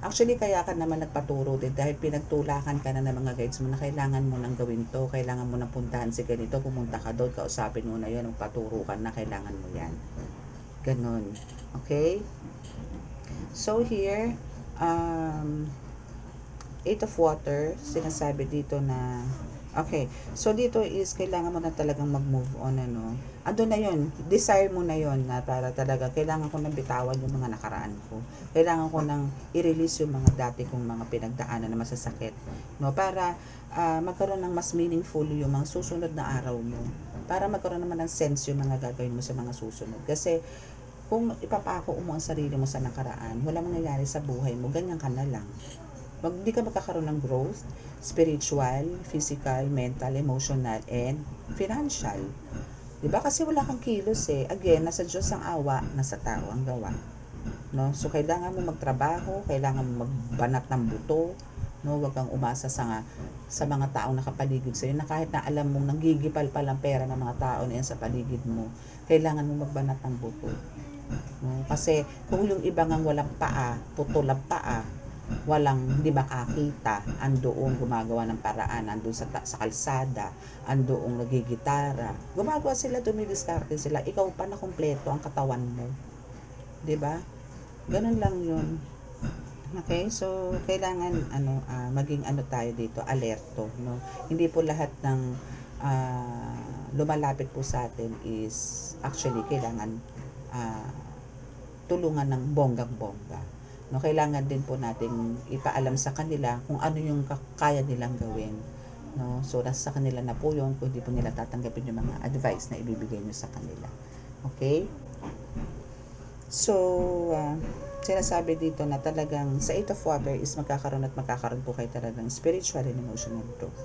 Speaker 1: Actually, kaya ka naman nagpaturo din dahil pinagtulakan ka na ng mga guides mo na kailangan mo nang gawin to, kailangan mo nang puntahan si ganito, pumunta ka doon, kausapin mo na yun, magpaturo ka na, kailangan mo yan. Ganon. Okay? So here, 8 of water, sinasabi dito na, okay, so dito is kailangan mo na talagang mag-move on, ano. Ando na yun, desire mo na yun na para talaga, kailangan ko nang bitawan yung mga nakaraan ko. Kailangan ko nang i-release yung mga dati kong mga pinagdaanan na masasakit. No? Para magkaroon ng mas meaningful yung mga susunod na araw mo. Para magkaroon naman ng sense yung mga gagawin mo sa mga susunod. Kasi, kung ipapako mo ang sarili mo sa nakaraan, wala mangyayari sa buhay mo, ganyan ka na lang. Hindi ka magkakaroon ng growth, spiritual, physical, mental, emotional, and financial. Diba? Kasi wala kang kilos eh. Again, nasa Diyos ang awa, nasa tao ang gawa. No? So, kailangan mo magtrabaho, kailangan mo magbanat ng buto, no? Huwag kang umasa sa mga taong nakapaligid sa'yo na kahit na alam mong nanggigipal pa lang pera ng mga tao na yan sa paligid mo, kailangan mo magbanat ng buto. No? Kasi kung yung iba ngang walang paa, putol ang paa, walang hindi makakita, andoong gumagawa ng paraan, andoon sa kalsada, andoong nagigitara, gumagawa sila, dumidiskarte sila, ikaw pa na kumpleto ang katawan mo, 'di ba? Ganun lang 'yun. Okay, so kailangan maging tayo dito, alerto, no? Hindi po lahat ng lumalapit po sa atin is actually kailangan tulungan ng bonggang-bongga. No, kailangan din po nating ipaalam sa kanila kung ano yung kaya nilang gawin. No? So, nasa kanila na po yun kung hindi po nila tatanggapin yung mga advice na ibibigay nyo sa kanila. Okay? So, sinasabi dito na talagang sa 8 of water is magkakaroon po kayo talagang spiritual and emotional growth.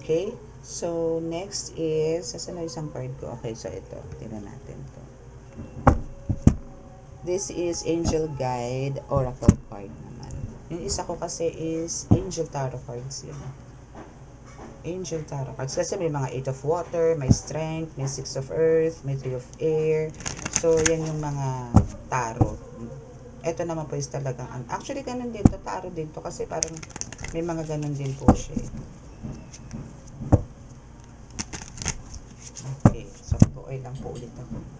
Speaker 1: Okay? So, next is, saan na isang card ko? Okay, so ito. Tingnan natin to. This is Angel Guide Oracle card naman. Yung isa ko kasi is Angel Tarot cards yun. Angel Tarot cards. Kasi may mga 8 of water, may strength, may 6 of earth, may 3 of air. So, yan yung mga tarot. Ito naman po is talagang, actually ganun din to, tarot din to kasi parang may mga ganun din po siya. Okay, so buoy lang po ulit ako.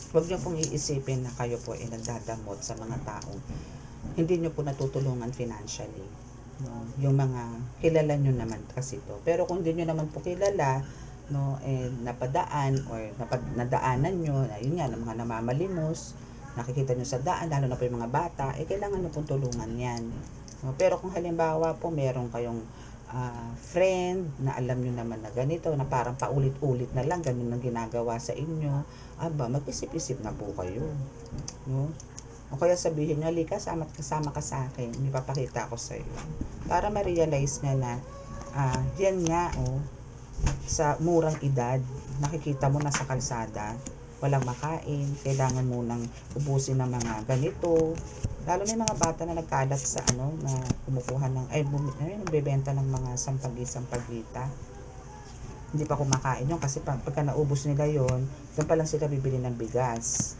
Speaker 1: Huwag niyo pong iisipin na kayo po ay nagdadamot sa mga taong hindi niyo po natutulungan financially. No? Yung mga kilala niyo naman kasi to. Pero kung hindi niyo naman po kilala, no, napadaan or nadaanan niyo, yun nga, mga namamalimos, nakikita niyo sa daan, lalo na po yung mga bata, kailangan niyo pong tulungan yan. No? Pero kung halimbawa po meron kayong friend na alam nyo naman na ganito, na parang paulit-ulit na lang ganun ang ginagawa sa inyo, aba, mag-isip-isip na po kayo, no? O kaya sabihin nyo, Lika, kasama ka sa akin, may papakita ako sa'yo. Para ma-realize nga na, yan nga, sa murang edad, nakikita mo na sa kalsada, walang makain, kailangan mo nang ubusin ng mga ganito. Lalo na yung mga bata na nagkalat sa na kumukuha ng, nagbebenta ng mga sampagi-sampagita. Hindi pa kumakain yun kasi pagka naubos nila yon, doon pa lang sila bibili ng bigas.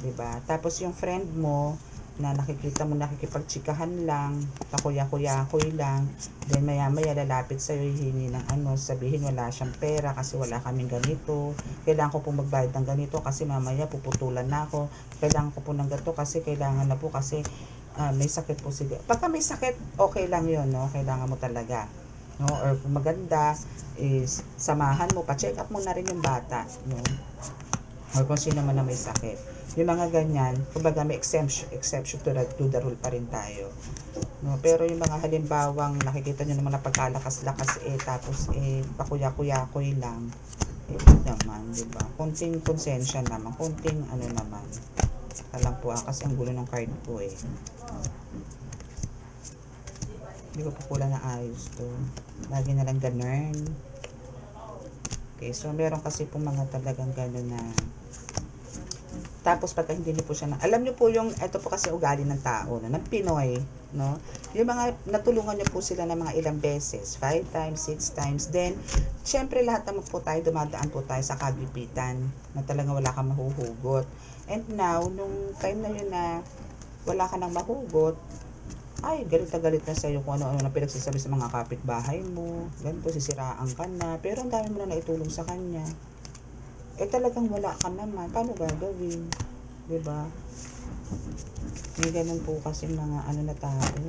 Speaker 1: Diba? Tapos yung friend mo, na nakikita mo nakikipagtsikahan lang, kakuya-kuya-kuy lang, then maya-maya lalapit sa'yo, hihingi ng sabihin wala siyang pera kasi wala kaming ganito, kailangan ko po magbayad ng ganito kasi mamaya puputulan na ako, kailangan ko po ng ganito kasi kailangan na po kasi may sakit po sige. Pagka may sakit, okay lang yun, no? Kailangan mo talaga, no? Or kung maganda is samahan mo, pa-check up mo na rin yung bata, no? Or kung sino man na may sakit. Yung mga ganyan, kumbaga may exception to the rule pa rin tayo. No? Pero yung mga halimbawang nakikita nyo naman na pagkalakas-lakas tapos pakuya-kuya-kuy lang, naman, di ba? Konting konsensya naman, konting naman. Alam po kasi ang gulo ng card ko Hindi ko pa pula na ayos to. Lagi na lang ganun. Okay, so meron kasi po mga talagang ganun na tapos pagka hindi niyo po siya alam niyo po yung ito po kasi ugali ng tao ng Pinoy, no? Yung mga natulungan niyo po sila ng mga ilang beses, 5 times, 6 times, then syempre lahat naman po tayo dumadaan po tayo sa kagipitan na talagang wala kang mahuhugot. And now nung time na yun na wala ka nang mahugot, ay galit na sa'yo kung ano-ano na pinagsasabi sa mga kapitbahay mo, ganito, sisiraan ka na, pero ang dami mo na naitulong sa kanya. Talagang wala ka naman, paano gagawin? Diba? May ganun po kasi mga na tao.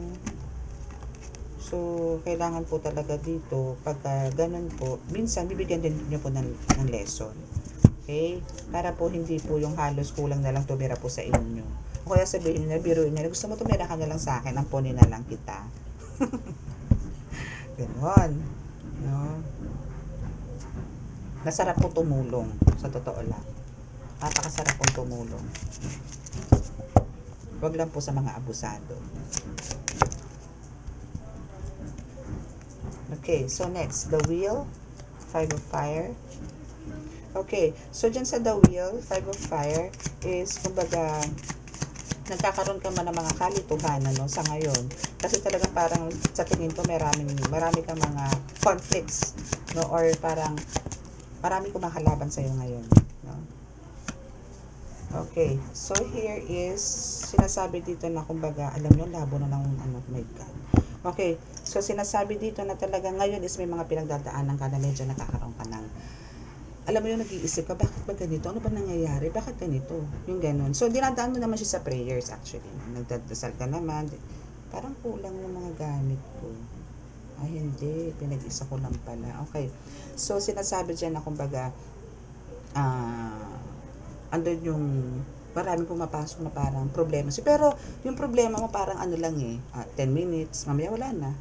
Speaker 1: So, kailangan po talaga dito, pagka ganun po, minsan bibigyan din niyo po ng lesson. Okay? Para po hindi po yung halos kulang na lang tumira po sa inyo. O kaya sabihin niya, biruin niya, gusto mo tumira ka na lang sa akin, ampunin na lang kita. Ganon. No? Masarap po tumulong, sa totoo lang. Napakasarap po tumulong. Huwag lang po sa mga abusado. Okay, so next, the wheel, 5 of fire. Okay, so dyan sa the wheel, 5 of fire, is, kumbaga, nagkakaroon ka man ng mga kalituhan, sa ngayon. Kasi talagang parang, sa tingin ko, marami kang mga conflicts, no, or parang, marami kumakalaban sa'yo ngayon. No? Okay. So, here is, sinasabi dito na, kumbaga, alam nyo, labo na ng my God. Okay. So, sinasabi dito na talaga ngayon is may mga pinagdadaanan ka na medyo nakakaroon ka ng, alam mo yung nag-iisip ka, bakit ba ganito? Ano ba nangyayari? Bakit ganito? Yung ganun. So, dinadaan mo naman siya sa prayers actually. Nagdadasal ka naman. Parang kulang yung mga gamit ko. Ay, hindi. Pinag-isa ko lang pala. Okay. So, sinasabi dyan na kumbaga, andun yung maraming pumapasok na parang problema. Pero, yung problema mo parang lang 10 minutes, mamaya wala na.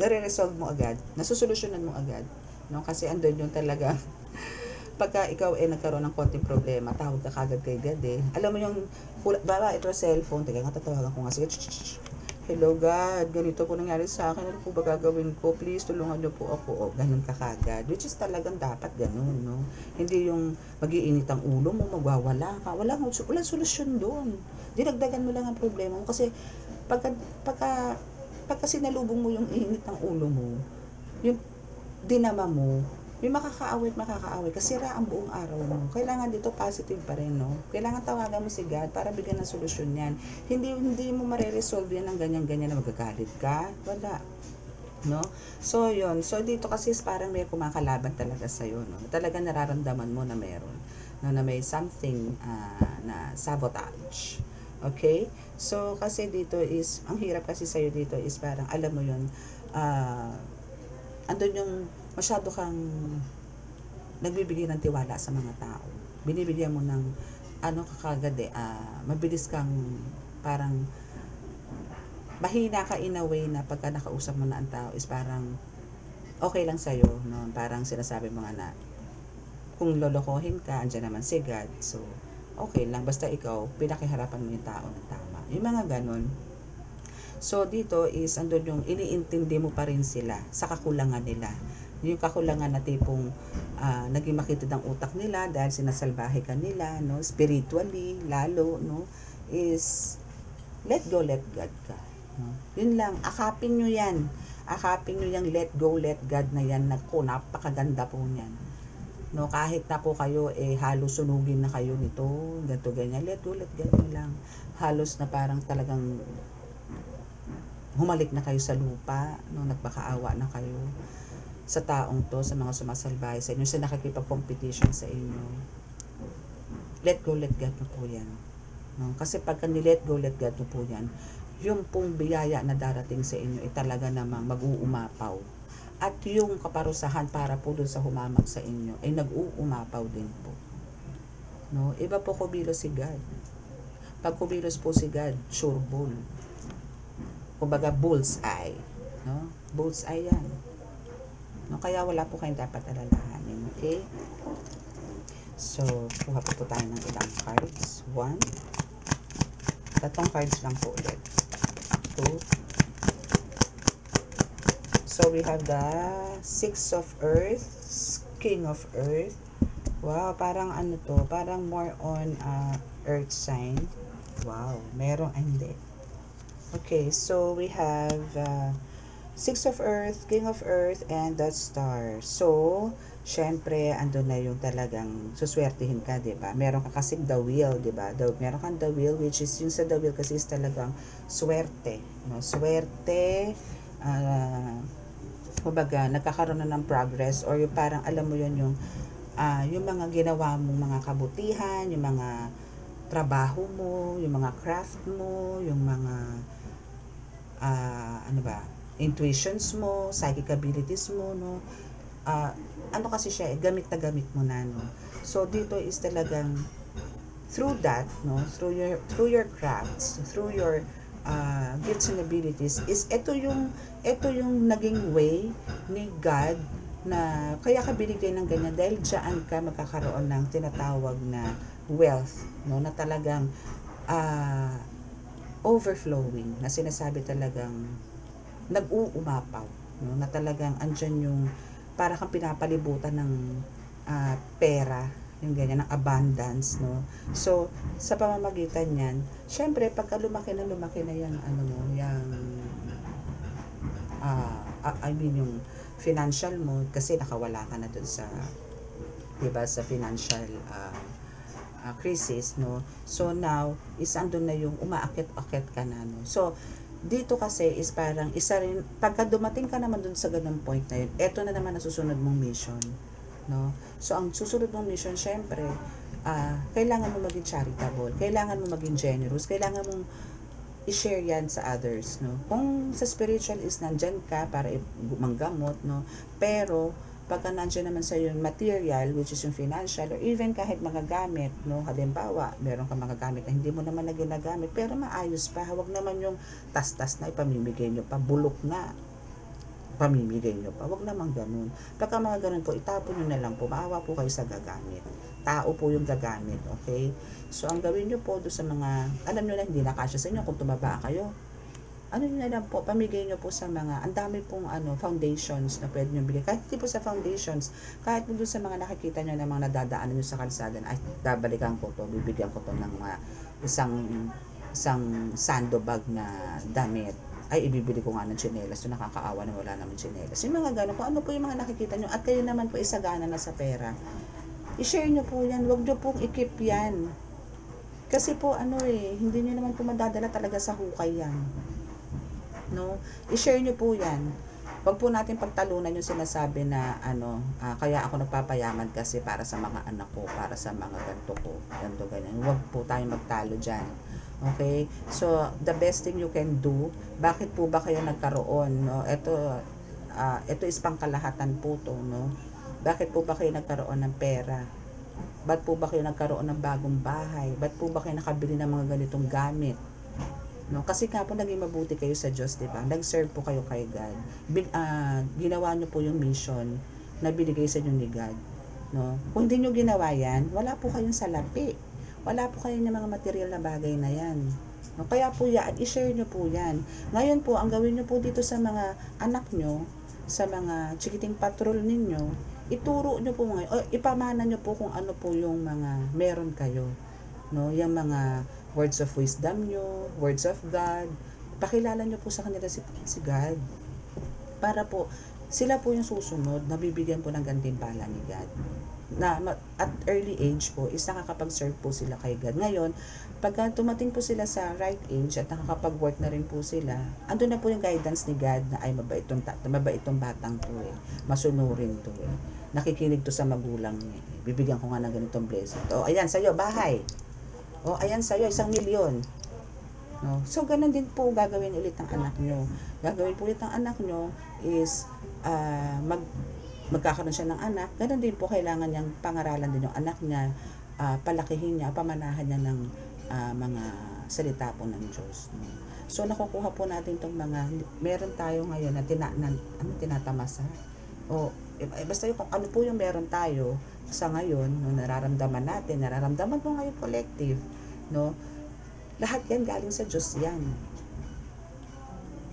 Speaker 1: Nare-resolve mo agad. Nasusolusyonan mo agad. No? Kasi andun yung talaga, pagka ikaw nagkaroon ng konting problema, tawag ka kagad kay God Alam mo yung, baba ito cellphone, taga nga tatawagan ko nga, sige, hello God, ganito po nangyari sa akin, ano po ba gagawin ko? Please, tulungan niyo po ako. Ganun ka kagad. Which is talagang dapat ganun, no? Hindi yung mag-iinit ang ulo mo, magwawala ka. Walang solusyon doon. Dinagdagan mo lang ang problema mo. Kasi, pagka sinalubong mo yung init ng ulo mo, yung dinama mo, may makakaawit, kasi ang buong araw mo. Kailangan dito positive pa rin, no? Kailangan tawagan mo si God para bigyan ng solusyon yan. Hindi mo mare-resolve yan ng ganyan-ganyan na magagalit ka. Wala. No? So, yun. So, dito kasi parang may kumakalaban talaga sa'yo, no? Talaga nararamdaman mo na meron. No? Na may something na sabotage. Okay? So, kasi dito is, ang hirap kasi sa'yo dito is parang, alam mo yun, andun yung masyado kang nagbibigay ng tiwala sa mga tao. Binibigyan mo ng kakagad mabilis kang parang mahina ka in a way na pagka nakausap mo na ang tao is parang okay lang sa'yo, no? Parang sinasabi mo nga na kung lolokohin ka, andyan naman si God. So, okay lang, basta ikaw, pinakiharapan mo yung tao ng tama. Yung mga ganon. So, dito is, andun yung iniintindi mo pa rin sila sa kakulangan nila. Yung kakulangan na tipong naging makitid ang utak nila dahil sinasalbahe ka nila, no? Spiritually, lalo, no? Is, let go, let God ka. No? Yun lang, akapin nyo yan. Akapin nyo yung let go, let God na yan. Napakaganda po niyan. No, kahit na po kayo, halos sunugin na kayo nito, ganito, ganyan. Let go, let God nyo lang. Halos na parang talagang humalik na kayo sa lupa, no, nagpakaawa na kayo sa taong to, sa mga sumasalbahe sa inyo, sa nakikipag-competition sa inyo. Let go, let God na po yan. No? Kasi pagka ni-let go, let God na po yan, yung pong biyaya na darating sa inyo, talaga namang mag-uumapaw. At yung kaparusahan para po dun sa humamag sa inyo, ay nag-uumapaw din po. No? Iba po kumilos si God. Pag kumilos po si God, sure bull. Kumbaga bullseye, no? Bullseye yan. No, kaya wala po kayong dapat alalahanin, okay? So, kuha po tayo ng ilang cards. 1. 3 cards lang po ulit. 2. So, we have the 6 of Earth, King of Earth. Wow, parang ano to, parang more on Earth sign. Wow, merong, hindi. Okay, so we have 6 of Earth, King of Earth, and the Star. So, syempre, andun na yung talagang suswertihin ka, diba? Meron ka kasing the wheel, diba? Meron kang the wheel, which is yung sa the wheel kasi is talagang swerte. No? Swerte, kumbaga, nagkakaroon na ng progress, or yung parang, alam mo yun, yung mga ginawa mong mga kabutihan, yung mga trabaho mo, yung mga craft mo, yung mga intuitions mo, psychic abilities mo, no? Ano kasi siya, gamit na gamit mo na, no? So, dito is talagang through that, no? Through your crafts, through your gifts and abilities, is ito yung naging way ni God na kaya ka binigay ng ganyan dahil diyan ka magkakaroon ng tinatawag na wealth, no? Na talagang overflowing, na sinasabi talagang nag-uumapaw, no? Na talagang andyan yung para kang pinapalibutan ng pera, yung ganyan, ng abundance, no? So, sa pamamagitan niyan, syempre, pagka lumaki na yung yung financial mo, kasi nakawala ka na dun sa, diba, sa financial crisis, no? So now is andun na yung umaakit-akit ka na, no? So dito kasi is parang isa rin, pagka dumating ka naman dun sa ganung point na yun, eto na naman ang susunod mong mission, no? So ang susunod mong mission, syempre, kailangan mo maging charitable, kailangan mo maging generous, kailangan mong i-share yan sa others, no? Kung sa spiritual is nandyan ka para manggamot, no? Pero pagka nandiyan naman sa yung material, which is yung financial, or even kahit mga gamit, no? Halimbawa, meron ka mga gamit na hindi mo naman na ginagamit, pero maayos pa. Huwag naman yung tas-tas na ipamimigay nyo pa, bulok na pamimigay nyo pa. Huwag naman ganun. Pagka mga ganun po, itapon nyo na lang po. Maawa po kayo sa gagamit. Tao po yung gagamit, okay? So, ang gawin nyo po do sa mga, alam nyo na hindi nakasya sa inyo, kung tumaba kayo, ano nyo na lang po, pamigay nyo po sa mga, ang dami pong foundations na pwede nyo bigay. Kahit hindi po sa foundations, kahit po sa mga nakikita nyo na mga nadadaanan nyo sa kalsada, ay, babalikan ko to, bibigyan ko to ng isang sandobag na damit. Ay, ibibili ko nga ng tsinelas. So, nakakaawa na wala naman tsinelas. Yung mga gano'n, kung ano po yung mga nakikita nyo, at kayo naman po isagana na sa pera, i-share nyo po yan. Huwag nyo pong i-keep yan. Kasi po, hindi nyo naman po madadala talaga sa hukay yan. No? I-share nyo po yan. Huwag po natin pagtalunan yung sinasabi na kaya ako nagpapayaman kasi para sa mga anak ko, para sa mga ganto ko, ganto ganyan. Huwag po tayong magtalo dyan. Okay? So, the best thing you can do, bakit po ba kayo nagkaroon, no? Ito is pangkalahatan po to, no? Bakit po ba kayo nagkaroon ng pera? Ba't po ba kayo nagkaroon ng bagong bahay? Ba't po ba kayo nakabili ng mga ganitong gamit? No, kasi nga po naging mabuti kayo sa Diyos, di ba? Nag-serve po kayo kay God. Ginawa niyo po yung mission na binigay sa inyo ni God, no? Kung hindi niyo ginawa yan, wala po kayong salapi. wala po kayo ng mga material na bagay na yan. No, kaya po yan, i-share nyo po yan. Ngayon po, ang gawin nyo po dito sa mga anak nyo, sa mga chikiting patrol ninyo, ituro nyo po ngayon, o ipamana nyo po kung ano po yung mga meron kayo. No, yung mga words of wisdom nyo, words of God, pakilala nyo po sa kanila si God. Para po, sila po yung susunod na bibigyan po ng gantimpala ni God. Na at early age po is nakakapag-serve po sila kay God. Ngayon, pagka tumating po sila sa right age at nakakapag-work na rin po sila, andun na po yung guidance ni God na ay mabait tong batang to eh. Masunurin to eh. Nakikinig to sa magulang niya. Bibigyan ko nga ng ganitong blessing. O, ayan, sa'yo, bahay. O, ayan sa'yo, 1,000,000. No? So, ganun din po gagawin ulit ng anak nyo. Gagawin po ulit ng anak nyo is magkakaroon siya ng anak. Ganun din po, kailangan niyang pangaralan din yung anak niya, palakihin niya, pamanahan niya ng mga salita po ng Diyos. No? So, nakukuha po natin itong mga, meron tayo ngayon na tinatamasa. O, basta yung kung ano po yung meron tayo sa ngayon, no, nararamdaman mo ngayon collective, no? Lahat yan galing sa Diyos yan.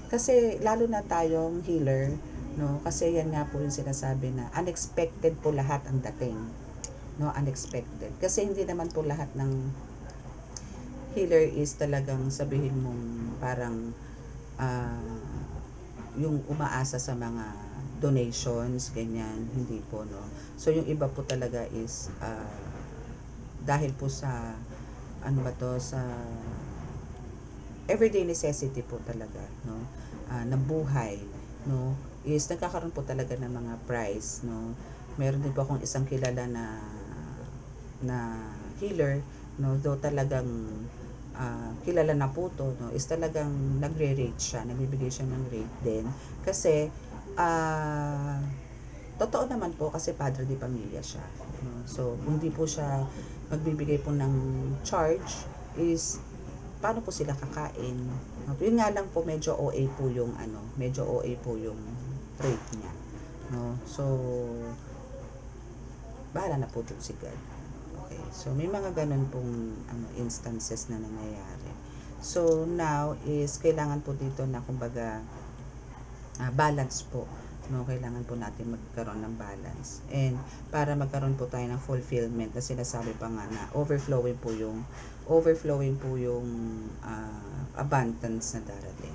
Speaker 1: Kasi lalo na tayong healer, no? Kasi yan nga po yung sinasabi na unexpected po lahat ang dating. No, unexpected. Kasi hindi naman po lahat ng healer is talagang sabihin mong parang yung umaasa sa mga donations, ganyan, hindi po, no. So yung iba po talaga is dahil po sa sa everyday necessity po talaga, no, na buhay, no, is nagkakaroon po talaga ng mga prize, no. Meron din po akong isang kilala na healer, no, though talagang kilala na po to, no, is talagang nagre-rate siya, nagbibigay siya ng rate din kasi totoo naman po kasi padre di pamilya siya, no? So hindi po siya magbibigay po ng charge is paano po sila kakain, no? Yun nga lang po medyo OA po yung rate niya, no? So bahala na po si God. Okay, so may mga ganun pong instances na nangyayari. So now is kailangan po dito na kumbaga balance po, no, kailangan po natin magkaroon ng balance, and para magkaroon po tayo ng fulfillment na sinasabi pa nga na overflowing po yung abundance na darating.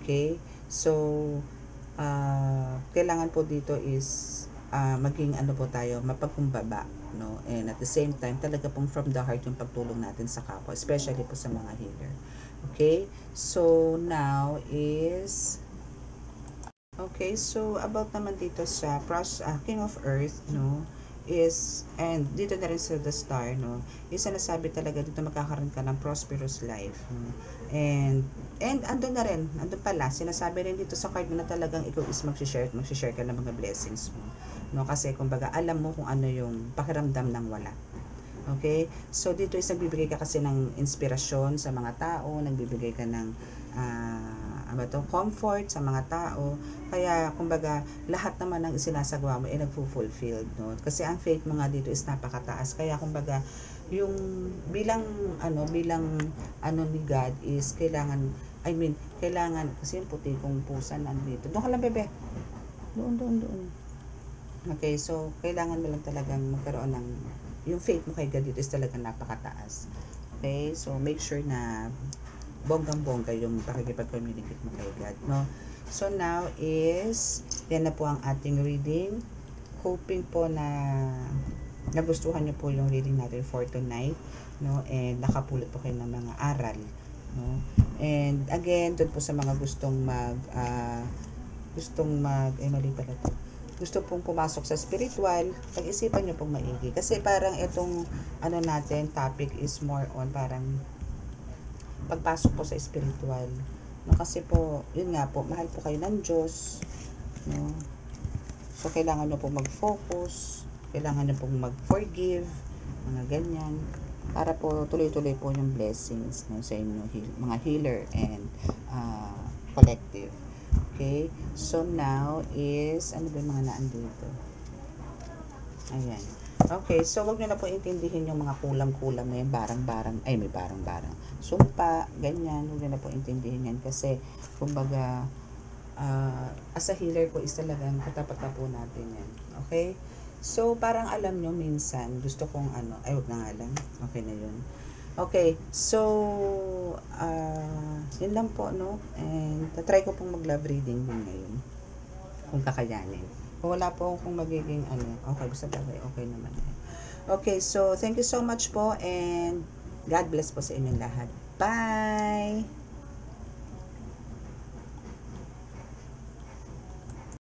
Speaker 1: Okay, so kailangan po dito is maging po tayo mapagkumbaba, no, and at the same time talaga pong from the heart yung pagtulong natin sa kapwa, especially po sa mga healer. Okay, so now is okay, so about naman dito sa King of Earth, no, is, and dito na rin sa the star, no, is nasabi talaga dito magkakaroon ka ng prosperous life, no? And andun pala, sinasabi rin dito sa card na talagang ikaw is mag-share ka ng mga blessings mo, no, kasi kumbaga alam mo kung ano yung pakiramdam ng wala. Okay, so dito is nagbibigay ka kasi ng inspirasyon sa mga tao, nagbibigay ka ng comfort sa mga tao, kaya kumbaga lahat naman ng isinasagawa mo ay nagfulfilled, no? Kasi ang faith mo nga dito is napakataas, kaya kumbaga yung bilang ni God is kailangan kasi yung puti kong pusa nandito. Doon ka lang, bebe. Doon. Okay, so kailangan mo lang talagang magkaroon ng yung faith mo kay God dito is talagang napakataas. Okay, so make sure na bonggang-bongga yung pakikipag-communicate mo kay God, no? So now is yan na po ang ating reading. Hoping po na nagustuhan niyo po yung reading natin for tonight, no, and nakapulot po kayo ng mga aral, no. And again, doon po sa mga gusto pong pumasok sa spiritual, pag-isipan nyo pong maigi. Kasi parang itong natin, topic is more on parang pagpasok po sa spiritual, no, kasi po, yun nga po, mahal po kayo ng Diyos, no. So kailangan nyo po mag-focus, kailangan nyo pong mag-forgive, mga ganyan, para po tuloy-tuloy po yung blessings, no, sa inyo mga healer and collective. Okay, so now is ano ba yung mga naan dito? Ayan. Okay, so wag nyo na po intindihin yung mga kulam-kulam na yung barang-barang, ay may barang-barang, sumpa, ganyan, wag nyo na po intindihin yan kasi, kumbaga, as a healer po is talagang katapat na po natin yan. Okay? So, parang alam nyo, minsan, gusto kong ano, ay wag na nga lang, okay na yun. Okay, so, yun lang po, no? And, try ko pong mag-love reading din ngayon, kung kakayanin. Kung wala po akong magiging ano, okay, basta bagay, okay naman. Okay, so thank you so much po and God bless po sa inyong lahat. Bye!